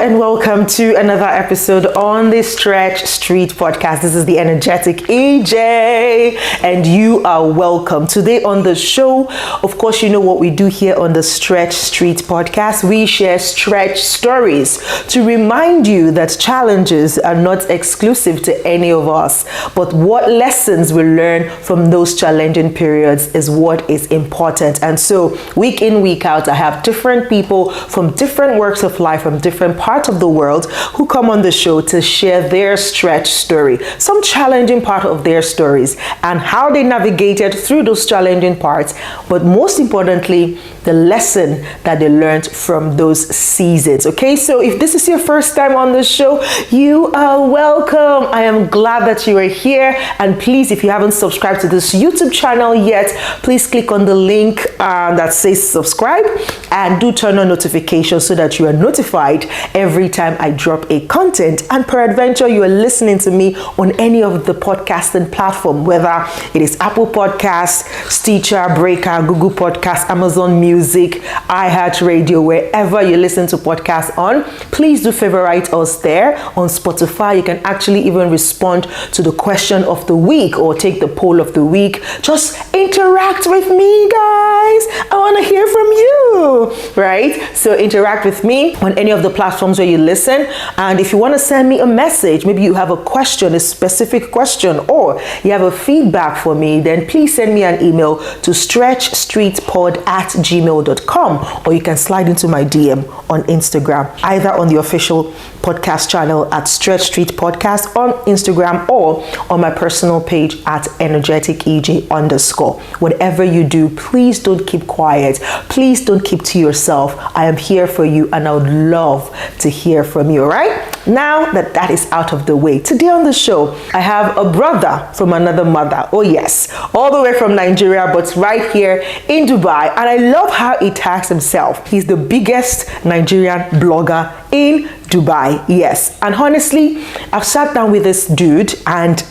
and welcome to another episode on the Stretch Street podcast. This is the energetic EJ, and you are welcome. Today on the show, of course, you know what we do here on the Stretch Street podcast. We share stretch stories to remind you that challenges are not exclusive to any of us, but what lessons we learn from those challenging periods is what is important. And so, week in, week out, I have different people from different walks of life, from different parts of the world, who come on the show to share their stretch story, some challenging part of their stories, and how they navigated through those challenging parts, but most importantly, the lesson that they learned from those seasons. Okay, so if this is your first time on the show, you are welcome. I am glad that you are here, and please, if you haven't subscribed to this YouTube channel yet, please click on the link that says subscribe, and do turn on notifications so that you are notified every time I drop a content. And peradventure, you are listening to me on any of the podcasting platform, whether it is Apple Podcasts, Stitcher, Breaker, Google Podcasts, Amazon Music, iHeartRadio, wherever you listen to podcasts on, please do favorite us there. On Spotify, you can actually even respond to the question of the week or take the poll of the week. Just interact with me, guys. I want to hear from you, right? So interact with me on any of the platforms where you listen. And if you want to send me a message, maybe you have a question, a specific question, or you have a feedback for me, then please send me an email to stretchstreetpod@gmail.com, or you can slide into my DM on Instagram, either on the official podcast channel at Stretch Street Podcast on Instagram, or on my personal page at energeticej_. Whatever you do, please don't keep quiet. Please don't keep to yourself. I am here for you, and I would love to hear from you, all right? Now that that is out of the way, today on the show, I have a brother from another mother. Oh yes, all the way from Nigeria, but right here in Dubai. And I love how he tags himself. He's the biggest Nigerian blogger in Dubai. Yes. And honestly, I've sat down with this dude, and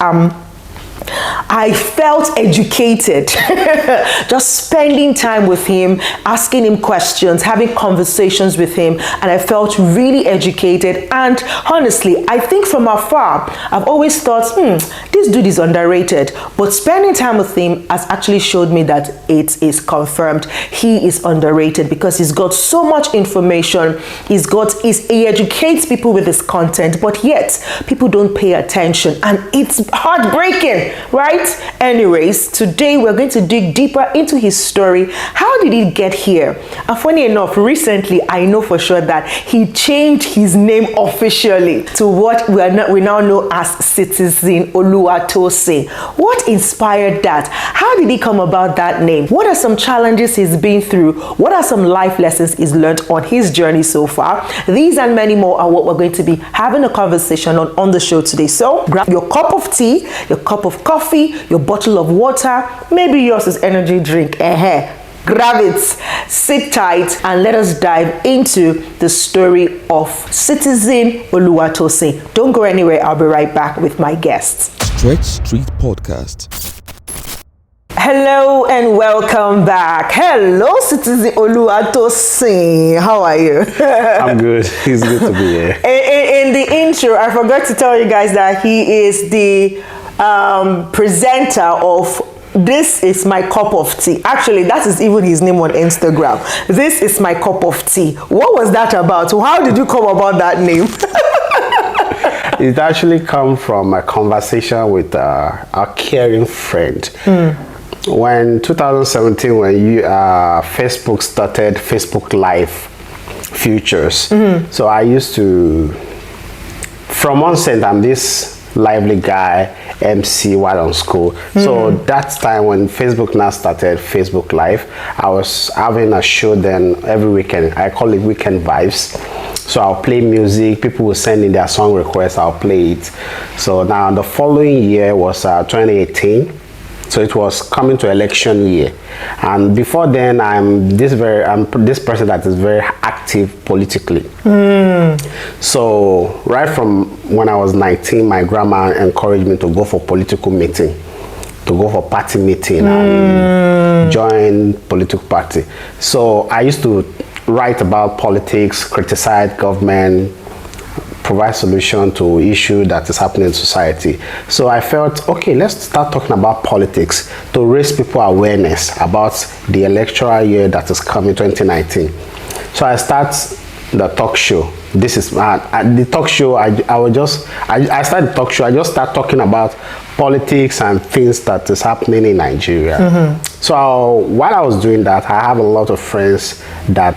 I felt educated just spending time with him, asking him questions, having conversations with him, and I felt really educated. And honestly, I think from afar, I've always thought, this dude is underrated, but spending time with him has actually showed me that it is confirmed. He is underrated because he's got so much information. He educates people with his content, but yet people don't pay attention, and it's heartbreaking, right? Anyways, today we're going to dig deeper into his story. How did he get here? And funny enough, recently I know for sure that he changed his name officially to what we now know as Citizen Oluwatosin. What inspired that? How did he come about that name? What are some challenges he's been through? What are some life lessons he's learned on his journey so far? These and many more are what we're going to be having a conversation on the show today. So grab your cup of tea, your cup of coffee, your bottle of water, maybe yours is energy drink. Grab it, sit tight, and let us dive into the story of Citizen Oluwatosin. Don't go anywhere. I'll be right back with my guests. Stretch Street Podcast. Hello and welcome back. Hello, Citizen Oluwatosin. How are you? I'm good. It's good to be here. In the intro, I forgot to tell you guys that he is the presenter of This Is My Cup of Tea. Actually, that is even his name on Instagram. This Is My Cup of Tea. What was that about? How did you come about that name? It actually comes from a conversation with a caring friend. When 2017, when Facebook started Facebook Live features. So I used to, from onset, I'm this lively guy, MC while on school. So that's time when Facebook now started Facebook Live. I was having a show then every weekend. I call it Weekend Vibes. So I'll play music. People will send in their song requests. I'll play it. So now the following year was 2018. So it was coming to election year, and before then I'm this person that is very active politically. So right from when I was 19, my grandma encouraged me to go for political meeting, to go for party meeting and join political party. So I used to write about politics, criticize government, provide solution to issue that is happening in society. So I felt, okay, let's start talking about politics to raise people awareness about the electoral year that is coming, 2019. So I start the talk show. This is the talk show. I started the talk show. I just start talking about politics and things that is happening in Nigeria. So while I was doing that, I have a lot of friends that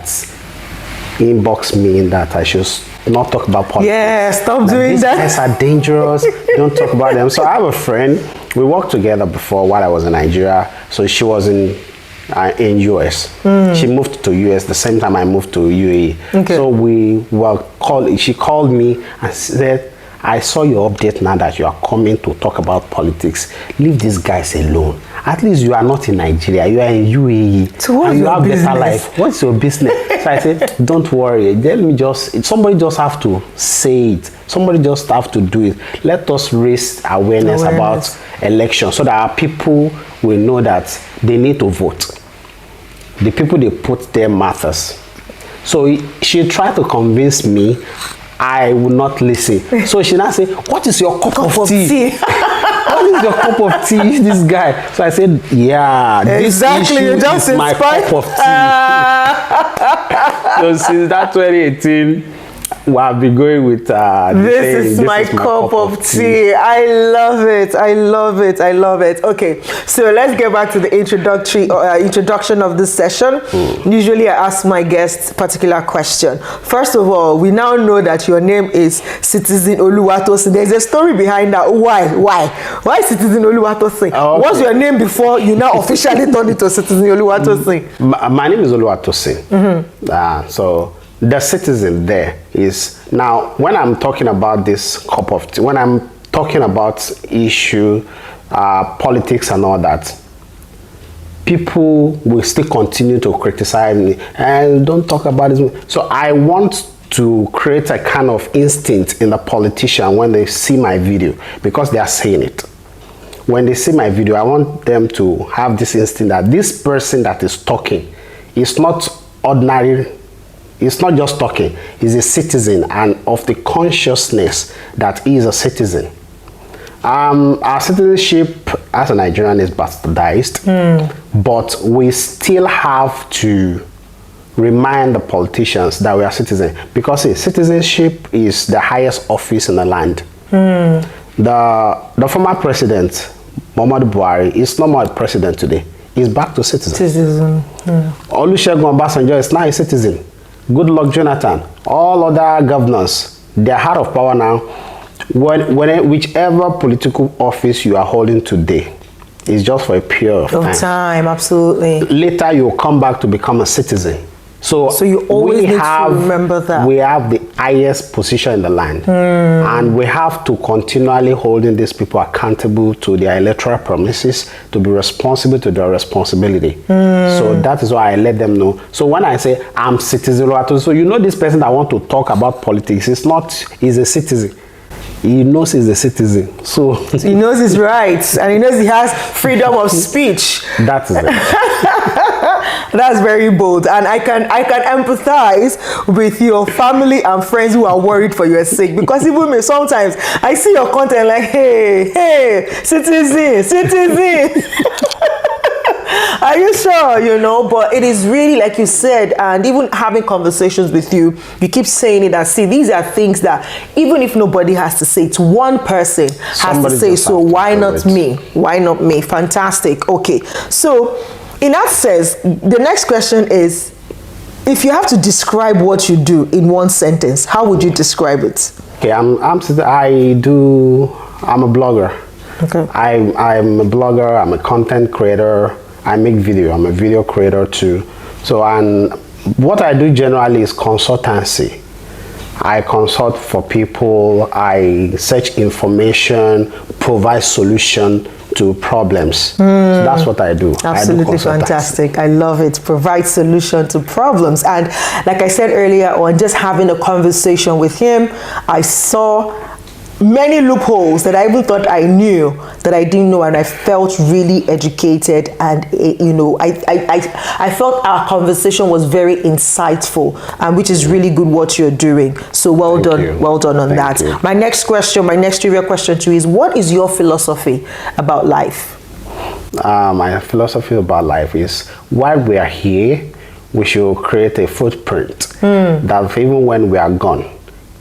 inbox me that I should not talk about politics. Yeah, stop doing these that. guys are dangerous. Don't talk about them. So I have a friend. We worked together before while I was in Nigeria. So she was in US. She moved to US the same time I moved to UAE. Okay. So she called me and said, I saw your update now that you are coming to talk about politics. Leave these guys alone. At least you are not in Nigeria, you are in UAE. So what's and you your have business? better life. What's your business? So I said, don't worry. Somebody just have to say it. Somebody just have to do it. Let us raise awareness about elections so that our people will know that they need to vote. The people they put there matters. So she tried to convince me. I would not listen. So she now said, what is your cup of tea? What is your cup of tea, this guy? So I said, yeah, exactly. this issue You just is my cup of tea. So since that 2018, we have been going with this is my cup of tea. I love it. I love it. I love it. Okay, so let's get back to the introduction of this session. Usually I ask my guests a particular question. First of all, we now know that your name is Citizen Oluwatosin. There's a story behind that. Why Citizen Oluwatosin? Okay. What's your name before you now officially turned into Citizen Oluwatosin? My name is Oluwatosin. So the citizen there is, now when I'm talking about this cup of tea, when I'm talking about issue, politics and all that, people will still continue to criticize me and don't talk about this. So I want to create a kind of instinct in the politician when they see my video, because they are saying it. When they see my video, I want them to have this instinct that this person that is talking is not ordinary. It's not just talking. He's a citizen and of the consciousness that he is a citizen. Our citizenship as a Nigerian is bastardized, but we still have to remind the politicians that we are citizens, because citizenship is the highest office in the land. The former president, Muhammadu Buhari, is no more a president today. He's back to citizen. Olusegun Obasanjo is now a citizen. Goodluck Jonathan, all other governors, they are out of power now. Whichever political office you are holding today is just for a period of time. Absolutely. Later, you'll come back to become a citizen. So you always need to remember that. We have the highest position in the land. And we have to continually holding these people accountable to their electoral promises, to be responsible to their responsibility. So that is why I let them know. So when I say I'm Citizen Oluwatosin, so you know this person that want to talk about politics, he's a citizen. He knows he's a citizen. So he knows his rights and he knows he has freedom of speech. That is it. That's very bold, and I can empathize with your family and friends who are worried for your sake, because even me sometimes I see your content like, hey, citizen. Are you sure? You know, but it is really like you said, and even having conversations with you keep saying it, and see, these are things that even if nobody has to say it, one person has to say, so why not me? Why not me? Fantastic. Okay, so in that sense, the next question is, if you have to describe what you do in one sentence, how would you describe it? Okay, I'm a blogger. Okay. I'm a blogger, I'm a content creator, I make video, I'm a video creator too. So, and what I do generally is consultancy. I consult for people, I search information, provide solution to problems. So that's what I do. Absolutely fantastic. I love it. Provide solution to problems. And like I said earlier on, just having a conversation with him, I saw many loopholes that I even thought I knew that I didn't know, and I felt really educated, and I felt our conversation was very insightful, and which is really good what you're doing. So well done on that. My next trivia question to you is, what is your philosophy about life? My philosophy about life is, while we are here, we should create a footprint that even when we are gone,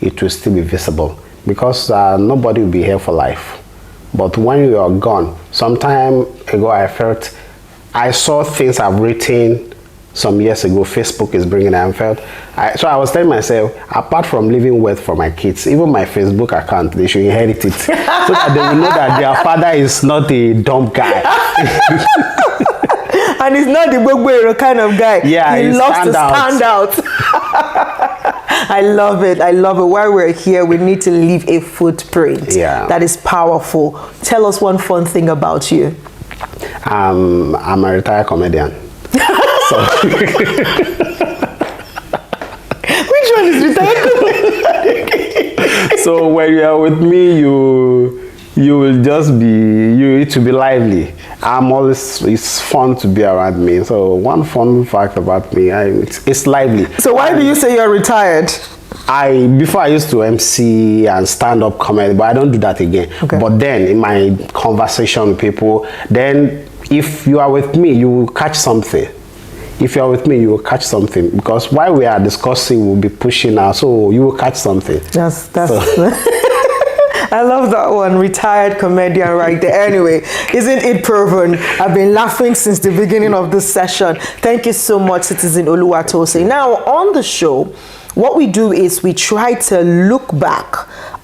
it will still be visible. Because nobody will be here for life. But when you are gone, some time ago I saw things I've written some years ago, Facebook is bringing it, so I was telling myself, apart from leaving wealth for my kids, even my Facebook account, they should inherit it, so that they will know that their father is not a dumb guy. And he's not the Gbogbo kind of guy. Yeah, he loves to stand out. I love it. While we're here, we need to leave a footprint. Yeah. That is powerful. Tell us one fun thing about you. I'm a retired comedian. Which one is retired comedian? So when you are with me, you will just be, you need to be lively. It's fun to be around me. So one fun fact about me, it's lively. So why do you say you're retired? Before I used to MC and stand-up comedy, but I don't do that again. Okay. But then in my conversation with people, then if you are with me, you will catch something. If you are with me, you will catch something, because while we are discussing, we'll be pushing out, so you will catch something. That's I love that one, retired comedian right there. Anyway, isn't it proven? I've been laughing since the beginning of this session. Thank you so much, Citizen Oluwatosin. Now, on the show, what we do is we try to look back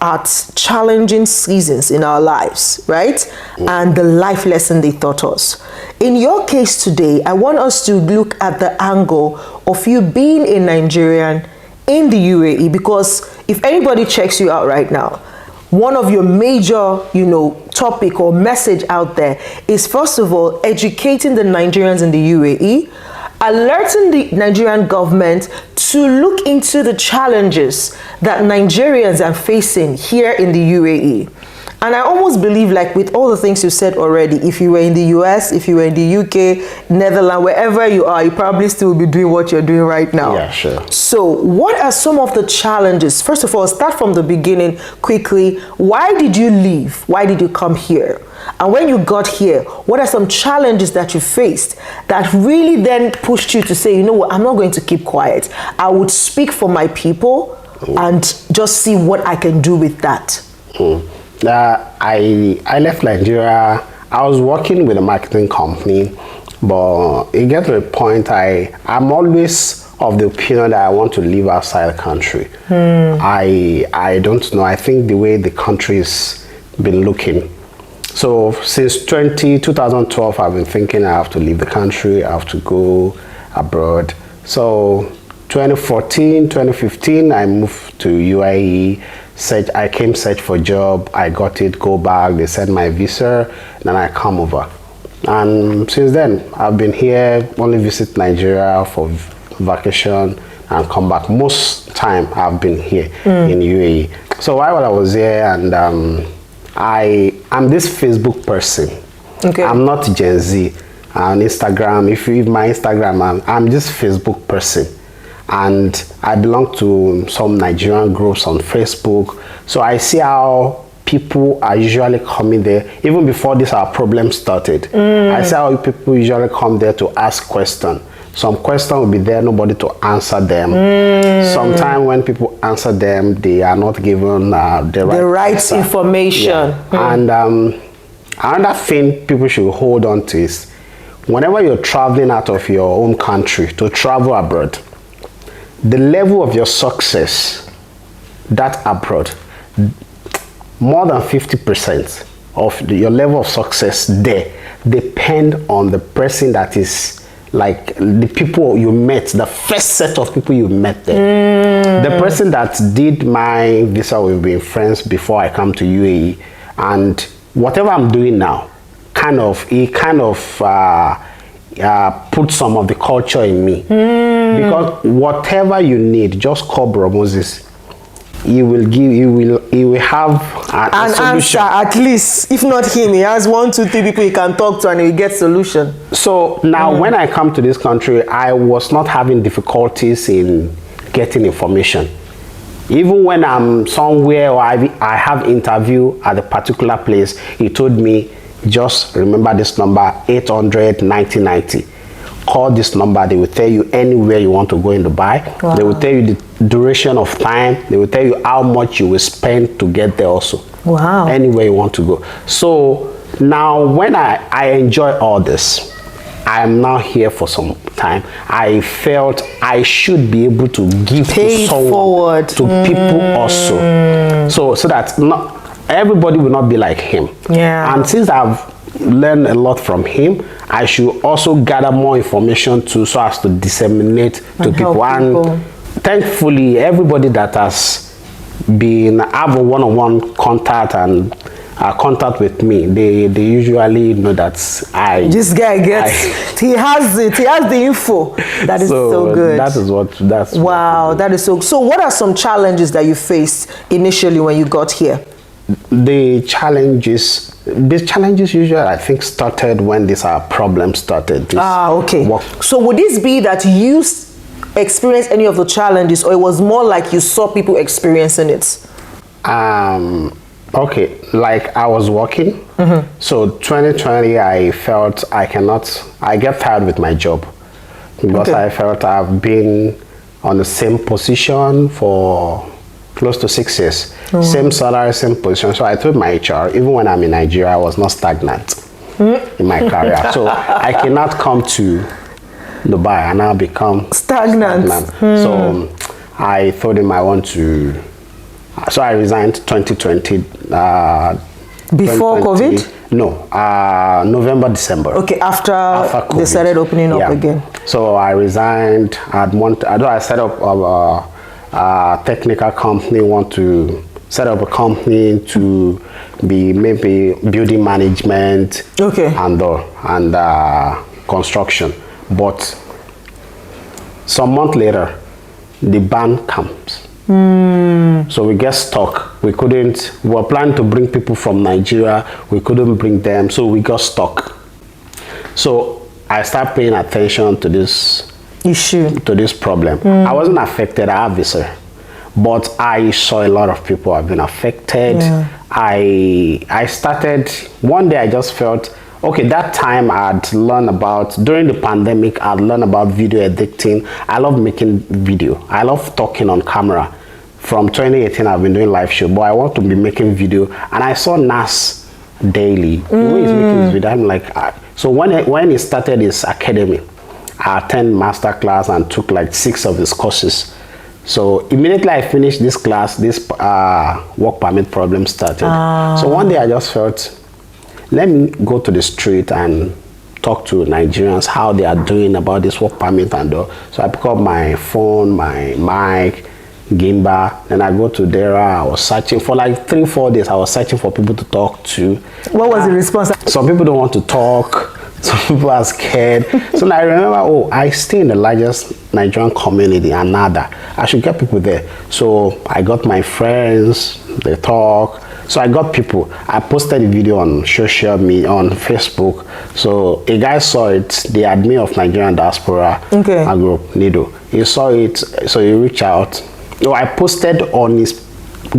at challenging seasons in our lives, right? And the life lesson they taught us. In your case today, I want us to look at the angle of you being a Nigerian in the UAE, because if anybody checks you out right now, one of your major, topic or message out there is, first of all, educating the Nigerians in the UAE, alerting the Nigerian government to look into the challenges that Nigerians are facing here in the UAE. And I almost believe, like with all the things you said already, if you were in the US, if you were in the UK, Netherlands, wherever you are, you probably still will be doing what you're doing right now. Yeah, sure. So what are some of the challenges? First of all, start from the beginning quickly. Why did you leave? Why did you come here? And when you got here, what are some challenges that you faced that really then pushed you to say, you know what, I'm not going to keep quiet. I would speak for my people and just see what I can do with that. I left Nigeria. I was working with a marketing company, but it gets to a point I'm always of the opinion that I want to live outside the country. I don't know. I think the way the country's been looking. So since 2012, I've been thinking I have to leave the country, I have to go abroad. So 2014, 2015, I moved to UAE. I came search for a job, I got it, go back, they sent my visa, then I come over. And since then, I've been here, only visit Nigeria for vacation and come back. Most time I've been here in UAE. So while I was here, and I'm this Facebook person. Okay. I'm not Gen Z. On Instagram, if you read my Instagram, I'm this Facebook person. And I belong to some Nigerian groups on Facebook. So I see how people are usually coming there. Even before this, our problem started. I see how people usually come there to ask questions. Some questions will be there, nobody to answer them. Sometimes when people answer them, they are not given the right information. Yeah. And another thing people should hold on to is, whenever you're traveling out of your own country to travel abroad, the level of your success, that abroad, more than 50% of your level of success there depend on the person that is, like the people you met, the first set of people you met there. The person that did my visa, we've been friends before I come to UAE, and whatever I'm doing now, put some of the culture in me. Because whatever you need, just call Bro Moses. he will have an solution. answer, at least. If not him, he has 1, 2, 3 people he can talk to and he will get solution. So now when I come to this country, I was not having difficulties in getting information. Even when I'm somewhere or I have interview at a particular place, he told me, just remember this number, 800-9090. Call this number, they will tell you anywhere you want to go in Dubai. Wow. They will tell you the duration of time. They will tell you how much you will spend to get there also. Wow. Anywhere you want to go. So now when I enjoy all this, I am now here for some time. I felt I should be able to give to someone, forward to people also. So that not everybody will not be like him. Yeah. And since I've learned a lot from him, I should also gather more information too, so as to disseminate to people. And thankfully, everybody that has been have a one-on-one contact and contact with me, they usually know that this guy gets he has the info. That is so good. Wow, that is so what are some challenges that you faced initially when you got here? The challenges usually I think started when this problem started. Okay. So would this be that you experienced any of the challenges, or it was more like you saw people experiencing it? Okay, like I was working. So 2020, I felt I get tired with my job because I felt I've been on the same position for close to 6 years. Same salary, same position. So I told my HR, even when I'm in Nigeria, I was not stagnant in my career. So I cannot come to Dubai and now become stagnant. So I told him I want to. So I resigned 2020. Before COVID? No, November, December. Okay, after they started opening up again. So I resigned. I set up a technical company, want to set up a company to be maybe building management and construction. But some month later, the ban comes. So we get stuck. We were planning to bring people from Nigeria. We couldn't bring them, so we got stuck. So I started paying attention to this issue, to this problem. I wasn't affected. I have visa, but I saw a lot of people have been affected. I started, one day I just felt, okay, that time I'd learned about, during the pandemic, I'd learned about video editing. I love making video. I love talking on camera. From 2018, I've been doing live show, but I want to be making video. And I saw Nas daily. The way he's making his video, I'm like, so when he started his academy, I attended master class and took like 6 of his courses. So immediately I finished this class, this work permit problem started. So one day I just felt, let me go to the street and talk to Nigerians, how they are doing about this work permit and all. So I pick up my phone, my mic, gimbal, then I go to Dera. I was searching for like 3-4 days. I was searching for people to talk to. What was the response? Some people don't want to talk. Some people are scared. So now I remember, I stay in the largest Nigerian community, Anada. I should get people there. So I got my friends, they talk. So I got people. I posted a video on social media, on Facebook. So a guy saw it, the admin of Nigerian diaspora group, Nido. He saw it, so he reached out. I posted on his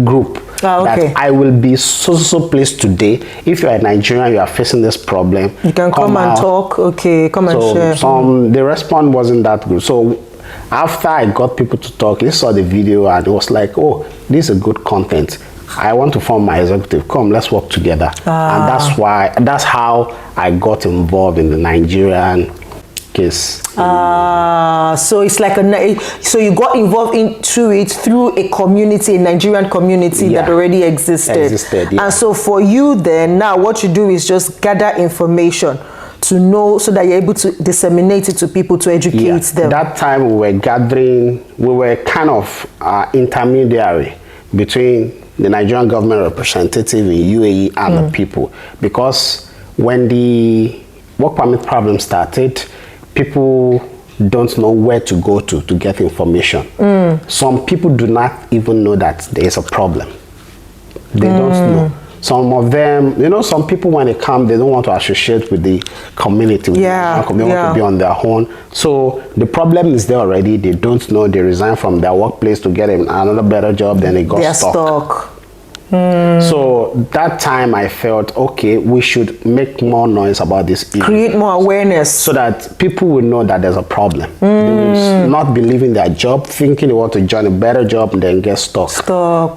group that I will be so place today. If you are a Nigerian, you are facing this problem, you can come and talk. Come and share. The response wasn't that good. So after I got people to talk, he saw the video and it was like, oh, this is a good content. I want to form my executive. Come, let's work together. And that's how I got involved in the Nigerian case. So it's like so you got involved into it through a community, a Nigerian community that already existed. And so for you then, now what you do is just gather information to know, so that you're able to disseminate it to people, to educate them. That time we were kind of intermediary between the Nigerian government representative in UAE and the people, because when the work permit problem started, people don't know where to go to get information. Some people do not even know that there is a problem. They don't know. Some of them, some people when they come, they don't want to associate with the community. They want to be on their own. So the problem is there already. They don't know. They resign from their workplace to get another better job. Then they got stuck. So that time I felt, okay, we should make more noise about this issue. Create more awareness. So that people will know that there's a problem. They will not be leaving their job, thinking they want to join a better job and then get stuck.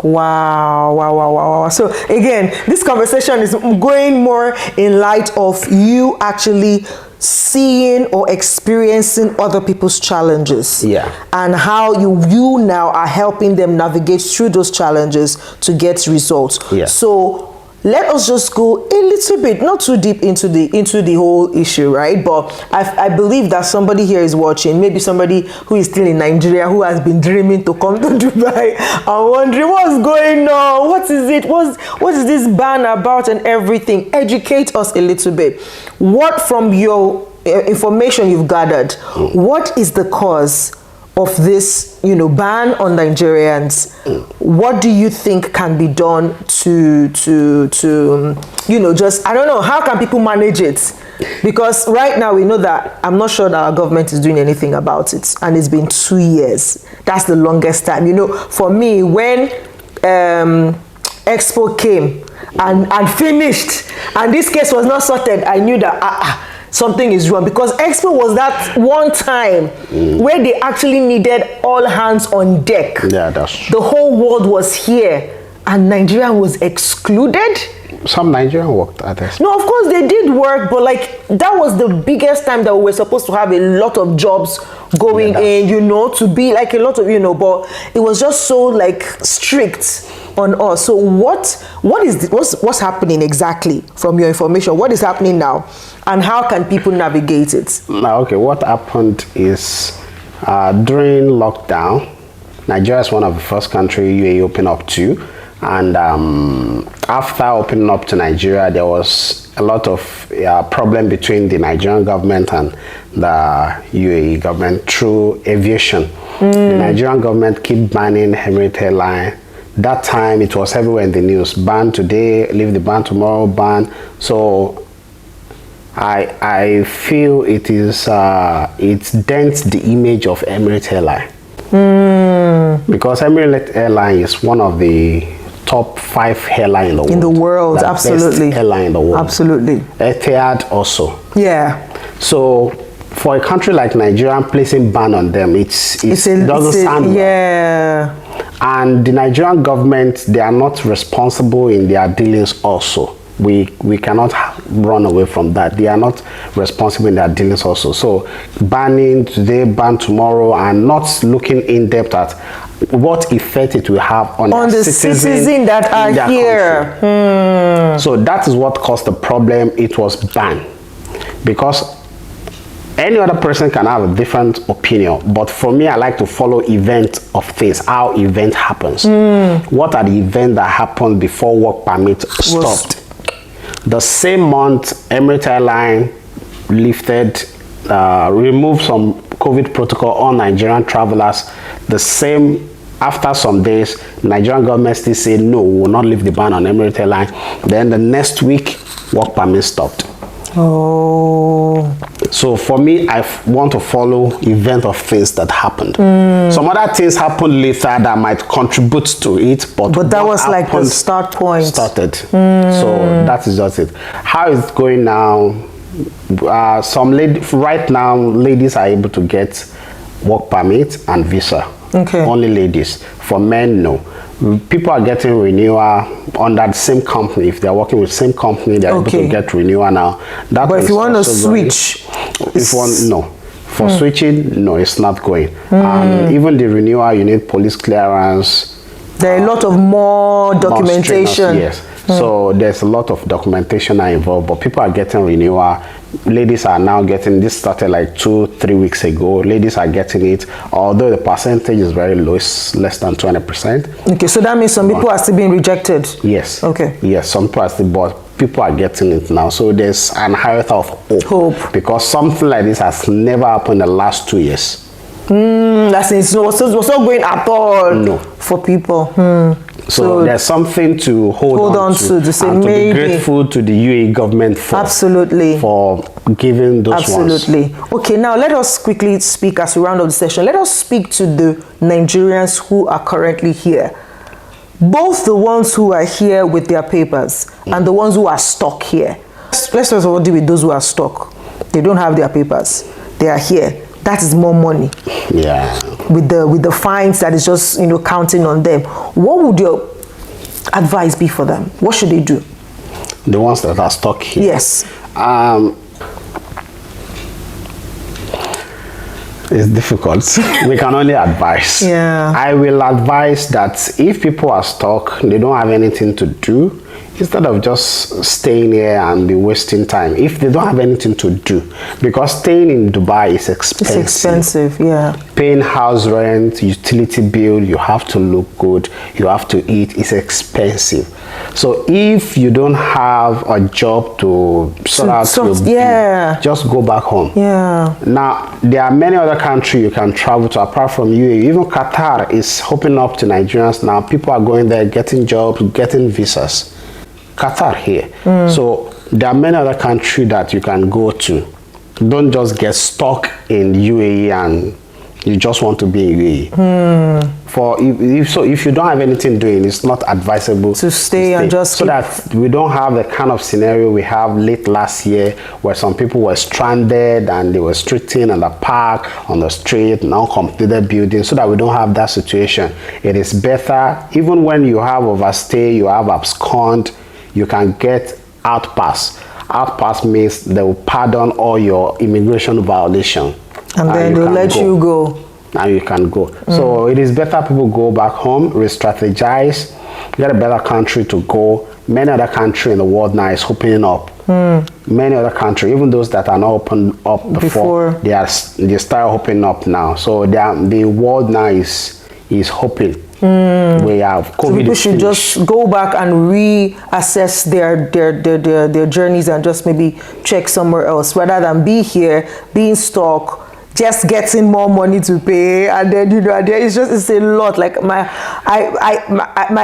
Wow. So again, this conversation is going more in light of you actually seeing or experiencing other people's challenges, and how you now are helping them navigate through those challenges to get results. So let us just go a little bit, not too deep into the whole issue, right? But I believe that somebody here is watching, maybe somebody who is still in Nigeria, who has been dreaming to come to Dubai and wondering what's going on, what is it, what is this ban about and everything. Educate us a little bit. What, from your information you've gathered, what is the cause of this, ban on Nigerians? What do you think can be done to just, I don't know, how can people manage it? Because right now we know that, I'm not sure that our government is doing anything about it, and it's been 2 years. That's the longest time. For me, when Expo came and finished, and this case was not sorted, I knew that something is wrong, because Expo was that one time where they actually needed all hands on deck. Yeah, that's true. The whole world was here and Nigeria was excluded. Some Nigerian worked at this. No, of course they did work, but that was the biggest time that we were supposed to have a lot of jobs going in, to be like a lot of, but it was just so strict on us. So what's happening exactly from your information? What is happening now, and how can people navigate it? Okay, what happened is during lockdown, Nigeria is one of the first countries UAE opened up to, and after opening up to Nigeria, there was a lot of problem between the Nigerian government and the UAE government through aviation. The Nigerian government keep banning Emirates Airline. That time it was everywhere in the news. Ban today, leave the ban tomorrow, ban. So I feel it is it dents the image of Emirates Airline. Because Emirates Airline is one of the top 5 airline in the world. Absolutely. Best airline in the world. Absolutely. Etihad also. Yeah. So for a country like Nigeria, placing ban on them, it doesn't sound well. Yeah. And the Nigerian government, they are not responsible in their dealings also. We cannot run away from that. They are not responsible in their dealings also. So banning today, ban tomorrow, and not looking in depth at what effect it will have on the citizens that are here. So that is what caused the problem. It was banned. Because any other person can have a different opinion, but for me, I like to follow event of things, how event happens. What are the events that happened before work permit stopped? The same month, Emirates Airline lifted, removed some COVID protocol on Nigerian travelers. The same, after some days, Nigerian government still said, no, we will not lift the ban on Emirates Airline. Then the next week, work permit stopped. So for me, I want to follow event of things that happened. Some other things happened later that might contribute to it, but that was like the start point. Started. So that is just it. How it's going now? Right now, ladies are able to get work permit and visa. Okay. Only ladies. For men, no. People are getting renewal under the same company. If they're working with the same company, they're able to get renewal now. But if you want to switch, for switching, no, it's not going. Even the renewal, you need police clearance. There are a lot of more documentation. Yes. So there's a lot of documentation involved, but people are getting renewal. Ladies are now getting this, started like 2-3 weeks ago. Ladies are getting it, although the percentage is very low, it's less than 20%. Okay, so that means some people are still being rejected. Yes. Okay. Yes, some people are still, but people are getting it now. So there's an iota of hope. Because something like this has never happened in the last 2 years. That's it. So it's not going at all. No. For people. So there's something to hold on to say and maybe. To be grateful to the UAE government for giving those ones. Okay, now let us quickly speak as we round up the session. Let us speak to the Nigerians who are currently here. Both the ones who are here with their papers and the ones who are stuck here. Let's first of all deal with those who are stuck. They don't have their papers. They are here. That is more money. Yeah. With the fines that is just counting on them. What would your advice be for them? What should they do? The ones that are stuck here. Yes. It's difficult. We can only advise. Yeah. I will advise that if people are stuck, they don't have anything to do, instead of just staying here and be wasting time, if they don't have anything to do, because staying in Dubai is expensive. It's expensive, yeah. Paying house rent, utility bill, you have to look good, you have to eat, it's expensive. So if you don't have a job to sort out your bill, just go back home. Yeah. Now, there are many other countries you can travel to apart from UAE. Even Qatar is opening up to Nigerians now. People are going there, getting jobs, getting visas. Qatar here. So there are many other countries that you can go to. Don't just get stuck in UAE and you just want to be in UAE. If you don't have anything doing, it's not advisable to stay and just so that we don't have the kind of scenario we have late last year where some people were stranded and they were streeting in the park, on the street, non-completed buildings, so that we don't have that situation. It is better, even when you have overstay, you have abscond, you can get outpass. Outpass means they will pardon all your immigration violation. And then they'll let you go. And you can go. So it is better people go back home, re-strategize, get a better country to go. Many other countries in the world now is opening up. Many other countries, even those that are not opened up before. they start opening up now. So the world now is hoping. We have COVID. So people should just go back and reassess their journeys and just maybe check somewhere else rather than be here, being stuck, just getting more money to pay, and then it's a lot. Like my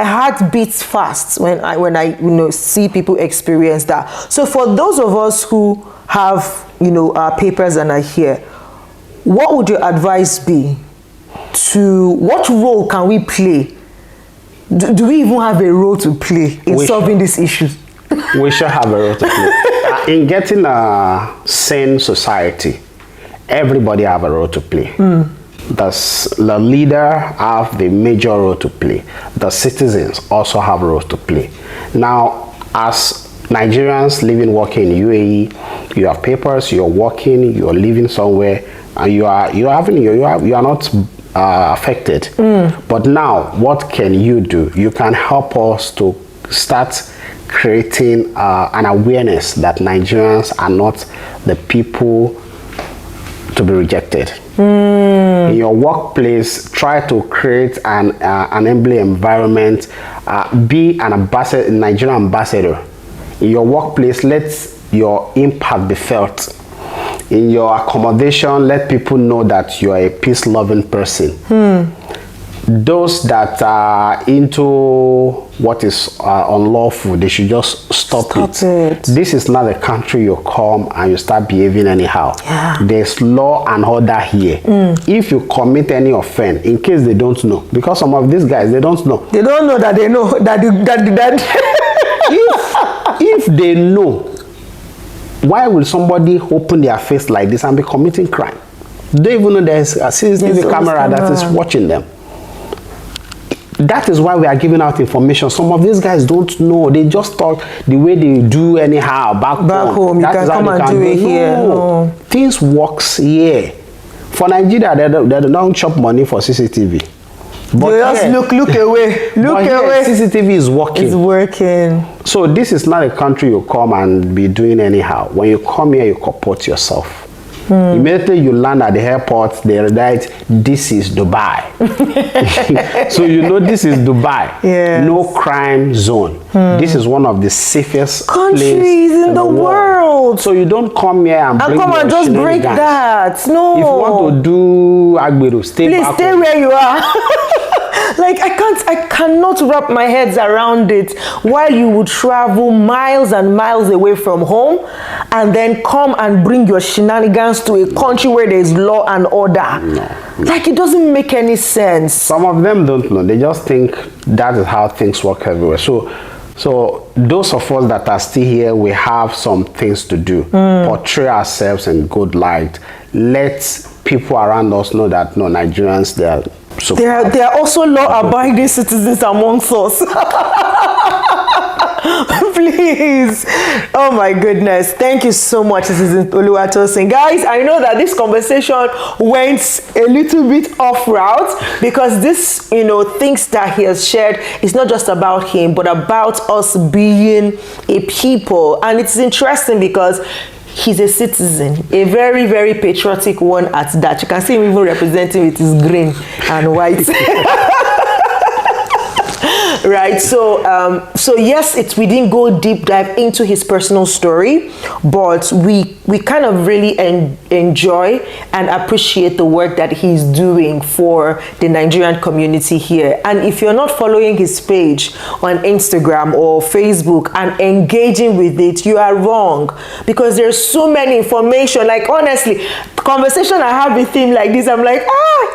heart beats fast when I see people experience that. So for those of us who have our papers and are here, what would your advice be? What role can we play? Do we even have a role to play in solving these issues? We should have a role to play. In getting a sane society, everybody have a role to play. The leader have the major role to play. The citizens also have a role to play. Now, as Nigerians living, working in UAE, you have papers, you're working, you're living somewhere, and you are not affected. But now, what can you do? You can help us to start creating an awareness that Nigerians are not the people to be rejected. In your workplace, try to create an enabling environment. Be an ambassador, Nigerian ambassador. In your workplace, let your impact be felt. In your accommodation, let people know that you are a peace-loving person. Those that are into what is unlawful, they should just stop it. This is not a country you come and you start behaving anyhow. There's law and order here. If you commit any offense, in case they don't know, because some of these guys, they don't know. They don't know that they know that. If they know, why will somebody open their face like this and be committing crime? They don't even know there's a CCTV camera that is watching them. That is why we are giving out information. Some of these guys don't know. They just talk the way they do anyhow back home. You can come and do it here. No. Things works here. For Nigeria, they don't chop money for CCTV. But you just look away. Look away. CCTV is working. It's working. So this is not a country you come and be doing anyhow. When you come here, you comport yourself. Immediately you land at the airport, they write, "This is Dubai." So you know this is Dubai. Yes. No crime zone. This is one of the safest countries in the world. So you don't come here and come and just break that. No. If you want to do Agberu, stay Please back stay home. where you are. Like I cannot wrap my head around it. While you would travel miles and miles away from home and then come and bring your shenanigans to a country where there is law and order. No. Like, it doesn't make any sense. Some of them don't know. They just think that is how things work everywhere. So those of us that are still here, we have some things to do. Portray ourselves in good light. Let people around us know that no, Nigerians, they are also law-abiding citizens amongst us. Please. Oh my goodness. Thank you so much, Citizen Oluwatosin. Guys, I know that this conversation went a little bit off route because this, things that he has shared is not just about him, but about us being a people. And it's interesting because he's a citizen, a very, very patriotic one at that. You can see him even representing with his green and white. Right, so yes, we didn't go deep dive into his personal story, but we kind of really enjoy and appreciate the work that he's doing for the Nigerian community here. And if you're not following his page on Instagram or Facebook and engaging with it, you are wrong, because there's so many information. Like, honestly, conversation I have with him like this, I'm like,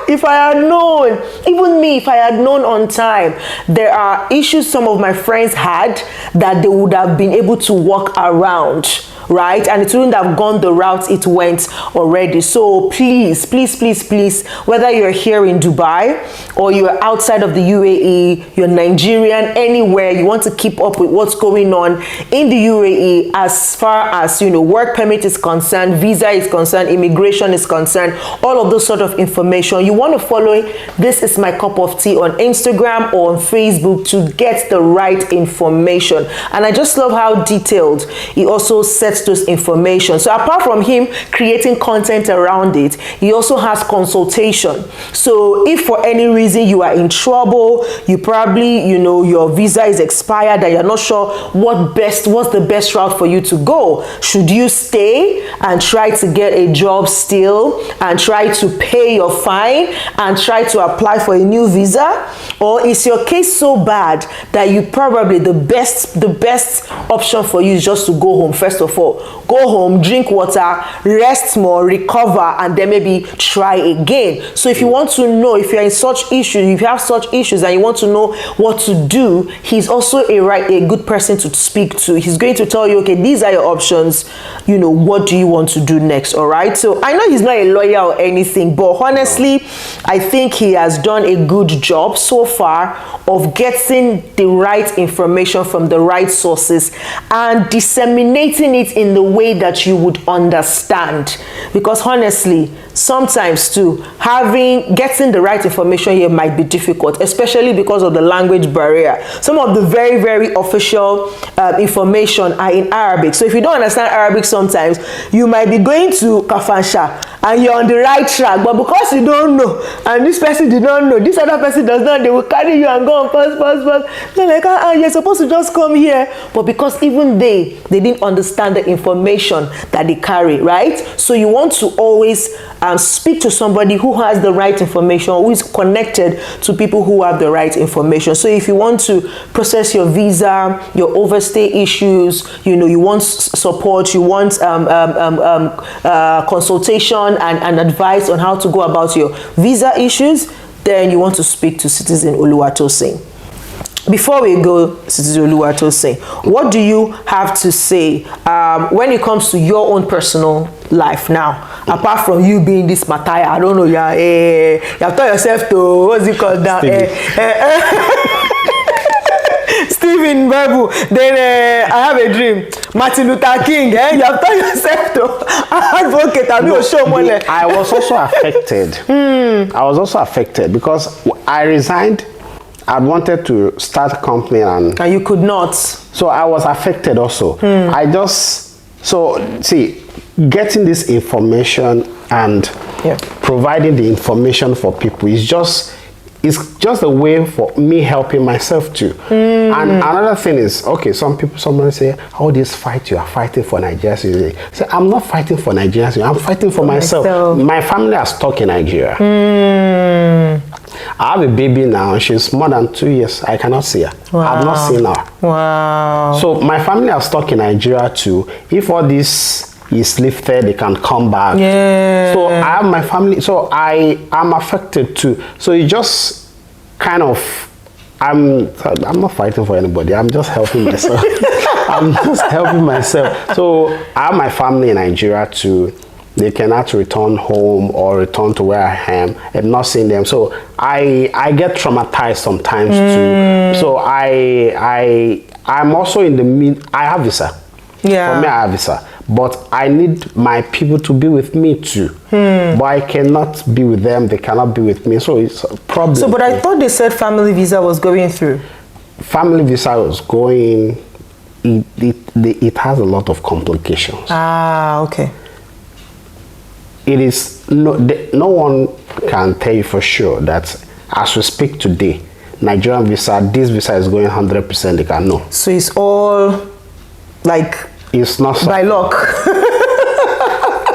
if I had known, even me, if I had known on time, there are issues some of my friends had that they would have been able to walk around, right? And it wouldn't have gone the route it went already. So please, whether you're here in Dubai or you're outside of the UAE, you're Nigerian, anywhere, you want to keep up with what's going on in the UAE as far as, work permit is concerned, visa is concerned, immigration is concerned, all of those sort of information, you want to follow This Is My Cup of Tea on Instagram or on Facebook to get the right information. And I just love how detailed he also sets those information. So apart from him creating content around it, he also has consultation. So if for any reason you are in trouble, you probably, your visa is expired and you're not sure what's the best route for you to go. Should you stay and try to get a job still and try to pay your fine and try to apply for a new visa? Or is your case so bad that you probably the best option for you is just to go home? First of all, go home, drink water, rest more, recover, and then maybe try again. So if you want to know, if you're in such issues, if you have such issues and you want to know what to do, he's also a good person to speak to. He's going to tell you, okay, these are your options, what do you want to do next? All right. So I know he's not a lawyer or anything, but honestly, I think he has done a good job so far of getting the right information from the right sources and disseminating it in the way that you would understand. Because honestly, sometimes too, getting the right information here might be difficult, especially because of the language barrier. Some of the very, very official information are in Arabic. So if you don't understand Arabic, sometimes you might be going to Kafansha and you're on the right track, but because you don't know and this person did not know, this other person does not, they will carry you and go on fast. They're like, you're supposed to just come here. But because even they didn't understand the information that they carry, right? So you want to always speak to somebody who has the right information, who is connected to people who have the right information. So if you want to process your visa, your overstay issues, you want support, you want consultation and advice on how to go about your visa issues, then you want to speak to Citizen Oluwatosin. Before we go, Citizen Oluwatosin, what do you have to say when it comes to your own personal life now? Apart from you being this Mataya, I don't know, you have taught yourself to, what's it called now? Stephen Bible. Then I have a dream. Martin Luther King. You have taught yourself to advocate. I was also affected. I was also affected because I resigned. I wanted to start a company and you could not. So I was affected also. See, getting this information and providing the information for people is just a way for me helping myself too. And another thing is, okay, somebody say, all this fight you are fighting for Nigerians. Say, I'm not fighting for Nigerians, I'm fighting for myself. My family are stuck in Nigeria. I have a baby now, she's more than 2 years. I cannot see her. I've not seen her. Wow. So my family are stuck in Nigeria too. If all this is lifted, they can come back. Yeah. So I have my family, so I am affected too. So it just kind of, I'm not fighting for anybody, I'm just helping myself. I'm just helping myself. So I have my family in Nigeria too. They cannot return home or return to where I am and not seeing them. So I get traumatized sometimes too. So I'm also in the I have visa. Yeah. For me, I have visa. But I need my people to be with me too. But I cannot be with them, they cannot be with me. So it's a problem. So, but I thought they said family visa was going through. Family visa was going, it has a lot of complications. Ah, okay. It is, no one can tell you for sure that as we speak today, Nigerian visa, this visa is going 100%, they can know. So it's all like, it's not by luck.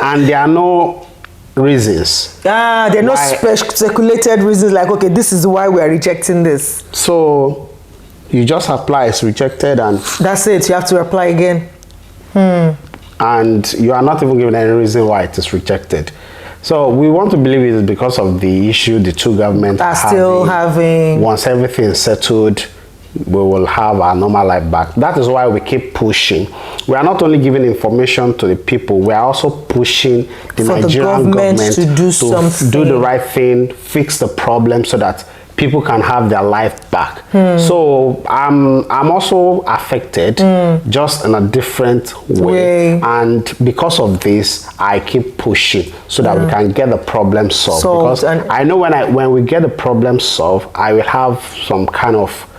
And there are no reasons. Ah, there are no speculated reasons like, okay, this is why we are rejecting this. So you just apply, it's rejected, and that's it, you have to apply again. And you are not even given any reason why it is rejected. So we want to believe it is because of the issue the two governments are still having. Once everything is settled, we will have our normal life back. That is why we keep pushing. We are not only giving information to the people, we are also pushing the Nigerian government to do something. Do the right thing, fix the problem so that people can have their life back. So I'm also affected, just in a different way. And because of this, I keep pushing so that we can get the problem solved. Because I know when we get the problem solved, I will have some kind of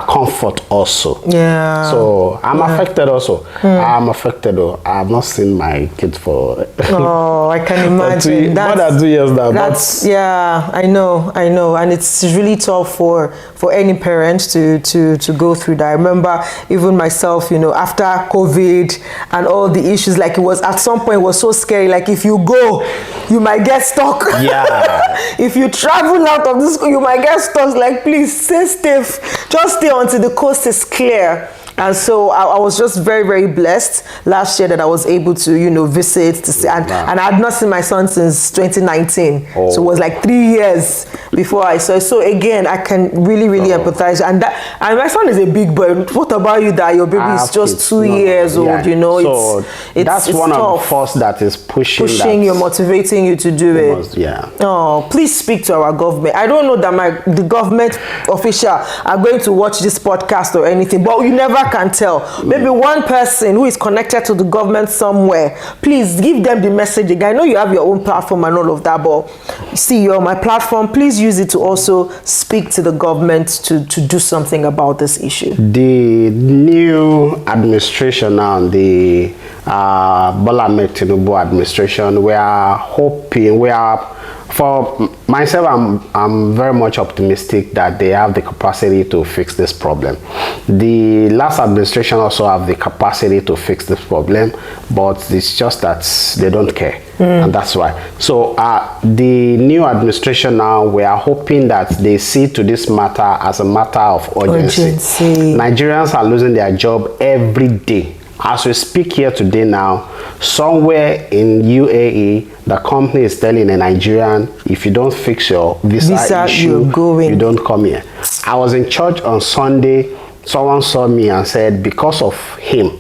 comfort also. Yeah. So I'm affected also. I'm affected though. I have not seen my kids for oh, I can imagine. More than 2 years now. That's yeah, I know, and it's really tough for any parent to go through that. I remember even myself, you know, after COVID and all the issues, like it was at some point it was so scary. Like if you go, you might get stuck. Yeah. If you travel out of this school, you might get stuck. Like please stay safe. Just stay until the coast is clear. And so I was just very, very blessed last year that I was able to, you know, visit to see, and I had not seen my son since 2019. So it was like 3 years before I saw. So again, I can really, really empathize. And my son is a big boy. What about you that your baby is just 2 years old? You know, so that's one tough. of the force that is pushing you, motivating you to do it. Oh, please speak to our government. I don't know that the government official are going to watch this podcast or anything, but you never can tell. Maybe one person who is connected to the government somewhere, please give them the message again. I know you have your own platform and all of that, but see, you're on my platform, please use it to also speak to the government to do something about this issue. The new administration now, the Bola Ahmed Tinubu administration, we are hoping, for myself, I'm very much optimistic that they have the capacity to fix this problem. The last administration also have the capacity to fix this problem, but it's just that they don't care, and that's why. So the new administration now, we are hoping that they see to this matter as a matter of urgency. Nigerians are losing their job every day. As we speak here today now, somewhere in UAE, the company is telling a Nigerian, if you don't fix your visa issue, you don't come here. I was in church on Sunday, someone saw me and said, because of him,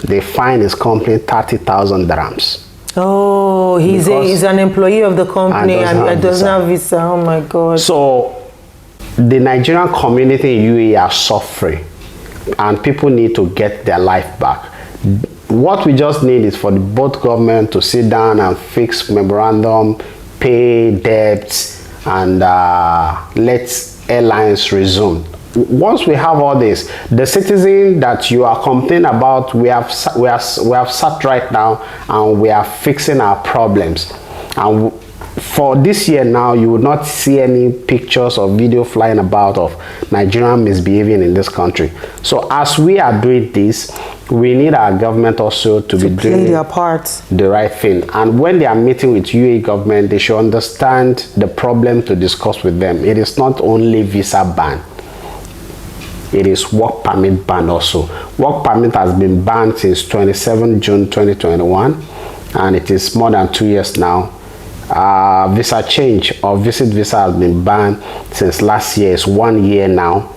they fined his company 30,000 dirhams. Oh, he's an employee of the company and doesn't have visa. Oh my God. So the Nigerian community in UAE are suffering, and people need to get their life back. What we just need is for the both government to sit down and fix memorandum, pay debts, and let airlines resume once we have all this, the citizen that you are complaining about, we have sat right now and we are fixing our problems. And for this year now, you will not see any pictures or video flying about of Nigerian misbehaving in this country. So as we are doing this, we need our government also to be doing their part, the right thing. And when they are meeting with UAE government, they should understand the problem to discuss with them. It is not only visa ban. It is work permit ban also. Work permit has been banned since 27 June 2021, and it is more than 2 years now. Visa change or visit visa has been banned since last year. It's 1 year now.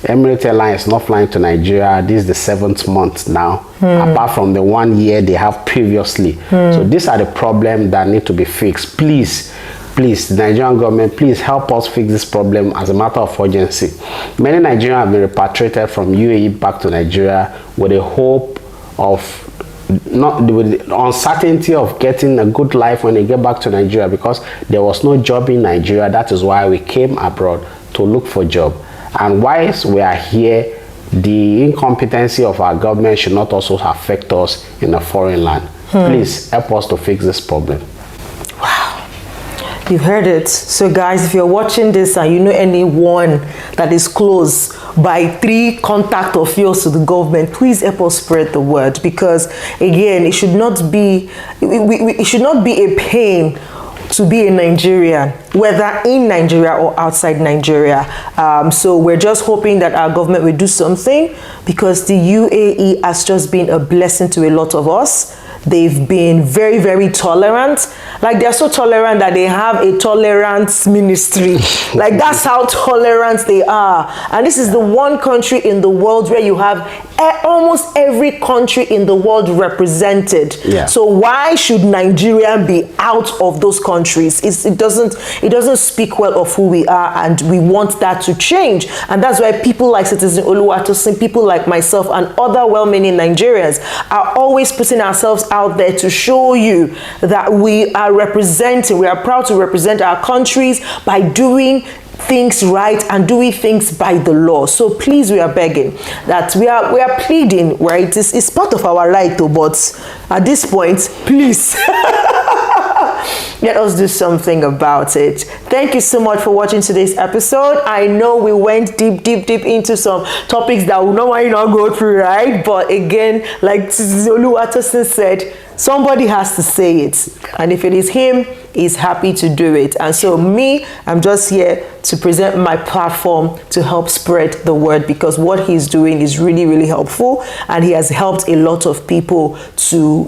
Emirates Airline is not flying to Nigeria. This is the 7th month now, apart from the 1 year they have previously. So these are the problems that need to be fixed. Please, the Nigerian government, please help us fix this problem as a matter of urgency. Many Nigerians have been repatriated from UAE back to Nigeria with the hope of with the uncertainty of getting a good life when they get back to Nigeria, because there was no job in Nigeria. That is why we came abroad to look for a job. And whilst we are here, the incompetency of our government should not also affect us in a foreign land. Please help us to fix this problem. Wow, you've heard it. So guys, if you're watching this and you know anyone that is close by 3 contact of yours to the government, please help us spread the word, because again, it should not be it should not be a pain to be a Nigerian, whether in Nigeria or outside Nigeria. So we're just hoping that our government will do something, because the UAE has just been a blessing to a lot of us. They've been very, very tolerant. Like, they're so tolerant that they have a tolerance ministry. Like, that's how tolerant they are. And this is the one country in the world where you have almost every country in the world represented. Yeah. So why should Nigeria be out of those countries? It doesn't speak well of who we are, and we want that to change. And that's why people like Citizen Oluwatosin, people like myself, and other well-meaning Nigerians are always putting ourselves out there to show you that we are proud to represent our countries by doing things right and doing things by the law. So please, we are begging that we are pleading, right? It's part of our right though, but at this point, please let us do something about it. Thank you so much for watching today's episode. I know we went deep into some topics that we normally not go through, right? But again, like Oluwatosin said, somebody has to say it, and if it is him, he's happy to do it. And so I'm just here to present my platform to help spread the word, because what he's doing is really, really helpful, and he has helped a lot of people to,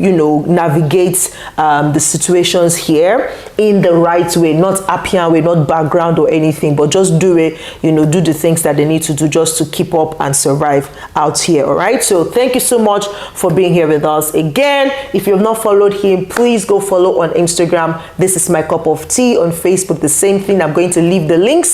navigate the situations here in the right way, not appian way, not background or anything, but just do it, do the things that they need to do just to keep up and survive out here. All right, so thank you so much for being here with us. Again, if you have not followed him, please go follow on Instagram. This is My Cup of Tea. On Facebook, the same thing. I'm going to leave the links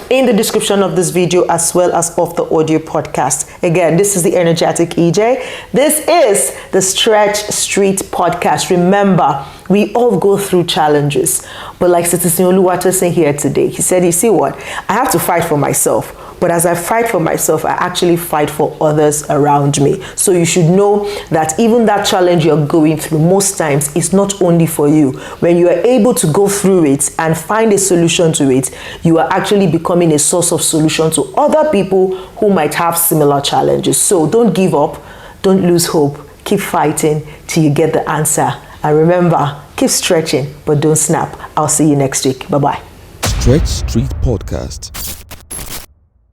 in the description of this video, as well as of the audio podcast. Again, this is the energetic EJ. This is the Stretch Street podcast. Remember, we all go through challenges, but like Citizen Oluwatosin here today, he said, you see what? I have to fight for myself. But as I fight for myself, I actually fight for others around me. So you should know that even that challenge you're going through, most times, is not only for you. When you are able to go through it and find a solution to it, you are actually becoming a source of solution to other people who might have similar challenges. So don't give up. Don't lose hope. Keep fighting till you get the answer. And remember, keep stretching, but don't snap. I'll see you next week. Bye-bye. Stretch Street Podcast.